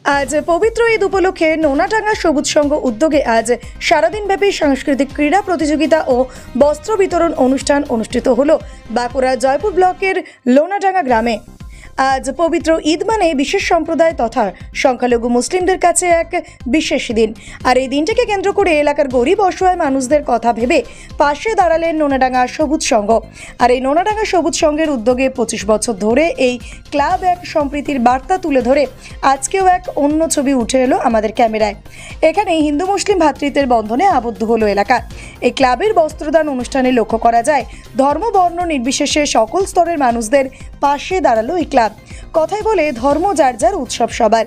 আজ পবিত্র ঈদ উপলক্ষে নোনাডাঙ্গা সবুজ সংঘ উদ্যোগে আজ সারাদিনব্যাপী সাংস্কৃতিক ক্রীড়া প্রতিযোগিতা ও বস্ত্র বিতরণ অনুষ্ঠান অনুষ্ঠিত হলো বাঁকুড়া জয়পুর ব্লকের লোনাডাঙ্গা গ্রামে। আজ পবিত্র ঈদ মানে বিশেষ সম্প্রদায় তথা সংখ্যালঘু মুসলিমদের কাছে এক বিশেষ দিন। আর এই দিনটিকে কেন্দ্র করে এলাকার গরিব অসহায় মানুষদের কথা ভেবে পাশে দাঁড়ালেন নোনাডাঙ্গা সবুজ সংঘ। আর এই নোনাডাঙ্গা সবুজ সংঘের উদ্যোগে 25 বছর ধরে এই ক্লাব এক সম্প্রীতির বার্তা তুলে ধরে আজকেও এক অন্য ছবি উঠে এলো আমাদের ক্যামেরায়। এখানে হিন্দু মুসলিম ভ্রাতৃত্বের বন্ধনে আবদ্ধ হলো এলাকা। এই ক্লাবের বস্ত্রদান অনুষ্ঠানে লক্ষ্য করা যায় ধর্ম বর্ণ নির্বিশেষে সকল স্তরের মানুষদের পাশে দাঁড়ালো এই ক্লাব। কথাই বলে ধর্ম যার যার উৎসব সবার।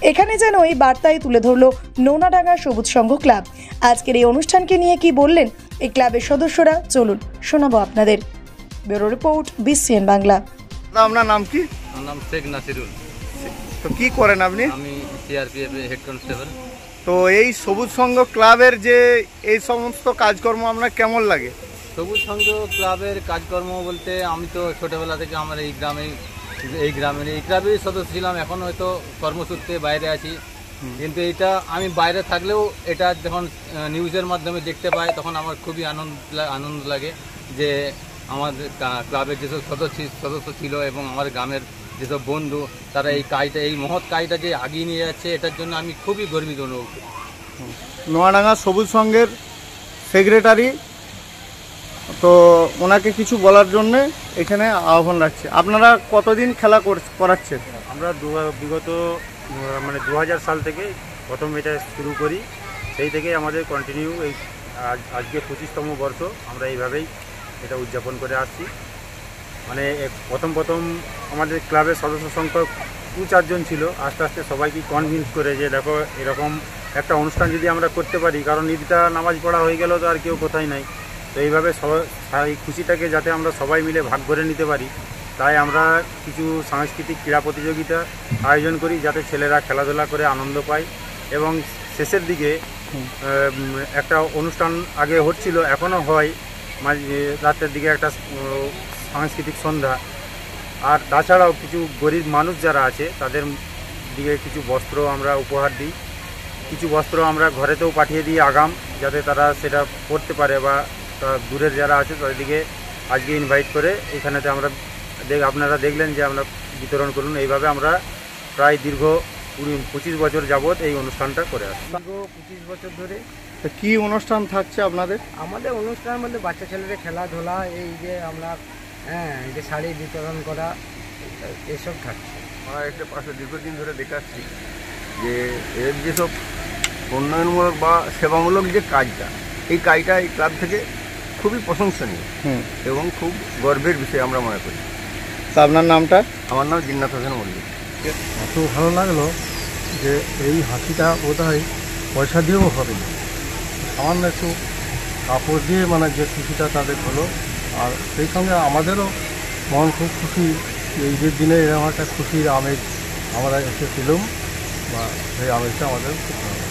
এখানে যেন এই বার্তায় তুলে ধরলো নোনাডাঙ্গা সবুজ সংঘ ক্লাব। আজকের এই অনুষ্ঠানকে নিয়ে কি বললেন এই ক্লাবের সদস্যরা, চলুন শোনাবো আপনাদের। Bureau report, BCN Bangla. আপনার নাম কি? আমার নাম শেখ নাসিরুল। তো কি করেন আপনি? আমি CRPF হেড কনস্টেবল। তো এই সবুজ সংঘ ক্লাবের যে এই সমস্ত কাজকর্ম আপনার কেমন লাগে? সবুজ সংঘ ক্লাবের কাজকর্ম বলতে আমি তো ছোটোবেলা থেকে আমার এই ক্লাবেরই সদস্য ছিলাম। এখন হয়তো কর্মসূত্রে বাইরে আছি, কিন্তু এটা আমি বাইরে থাকলেও এটা যখন নিউজের মাধ্যমে দেখতে পাই তখন আমার খুবই আনন্দ লাগে যে আমাদের ক্লাবের যেসব সদস্য ছিল এবং আমার গ্রামের যেসব বন্ধু তারা এই মহৎ কাজটা যে এগিয়ে নিয়ে যাচ্ছে, এটার জন্য আমি খুবই গর্বিত অনুভব করি। নোয়াডাঙ্গা সবুজ সংঘের সেক্রেটারি, তো ওনাকে কিছু বলার জন্যে এখানে আহ্বান রাখছে। আপনারা কতদিন খেলা করাচ্ছেন? আমরা বিগত 2000 সাল থেকে প্রথম এটা শুরু করি, সেই থেকে আমাদের কন্টিনিউ এই আজকে 25তম বর্ষ আমরা এইভাবেই এটা উদযাপন করে আসছি। প্রথম আমাদের ক্লাবের সদস্য সংখ্যা 2-4 জন ছিল, আস্তে আস্তে সবাইকে কনভিন্স করে যে দেখো এরকম একটা অনুষ্ঠান যদি আমরা করতে পারি, কারণ ঈদটা নামাজ পড়া হয়ে গেল তো আর কেউ কোথায় নাই, তো এইভাবে এই খুশিটাকে যাতে আমরা সবাই মিলে ভাগ করে নিতে পারি, তাই আমরা কিছু সাংস্কৃতিক ক্রীড়া প্রতিযোগিতা আয়োজন করি যাতে ছেলেরা খেলাধুলা করে আনন্দ পায়। এবং শেষের দিকে একটা অনুষ্ঠান আগে হচ্ছিল, এখনও হয়, রাতের দিকে একটা সাংস্কৃতিক সন্ধ্যা। আর তাছাড়াও কিছু গরিব মানুষ যারা আছে তাদের দিকে কিছু বস্ত্র আমরা উপহার দিই, কিছু বস্ত্র আমরা ঘরেতেও পাঠিয়ে দিই আগাম, যাতে তারা সেটা পরতে পারে, বা দূরের যারা আছে তাদের দিকে আজকে ইনভাইট করে এখানেতে আমরা আপনারা দেখলেন যে আমরা বিতরণ করুন। এইভাবে আমরা প্রায় দীর্ঘ 25 বছর যাবৎ এই অনুষ্ঠানটা করে আসছি। দীর্ঘ 25 বছর ধরে। তো কি অনুষ্ঠান থাকছে আপনাদের? আমাদের অনুষ্ঠান বলতে বাচ্চা ছেলেদের খেলাধুলা, এই যে আমরা এই যে শাড়ি বিতরণ করা, এসব থাকছে। আমরা একটা পাশে দীর্ঘদিন ধরে দেখাচ্ছি যে এর যেসব উন্নয়নমূলক বা সেবামূলক যে কাজটা, এই কাজটা এই ক্লাব থেকে খুবই প্রশংসনীয় এবং খুব গর্বের বিষয় আমরা মনে করি। তা আপনার নামটা? আমার নাম জিন্নাত হোসেন মল্লিক। এত ভালো লাগলো যে এই হাসিটা বোধহয় পয়সা দিয়েও হবে না, সামান্য একটু কাপড় দিয়ে যে খুশিটা তাদের হলো। আর সেই সঙ্গে আমাদেরও মন খুব খুশি, ঈদের দিনে এরকম একটা খুশির আমেজ আমরা এসেছিলাম, বা সেই আমেজটা আমাদের খুব ভালো।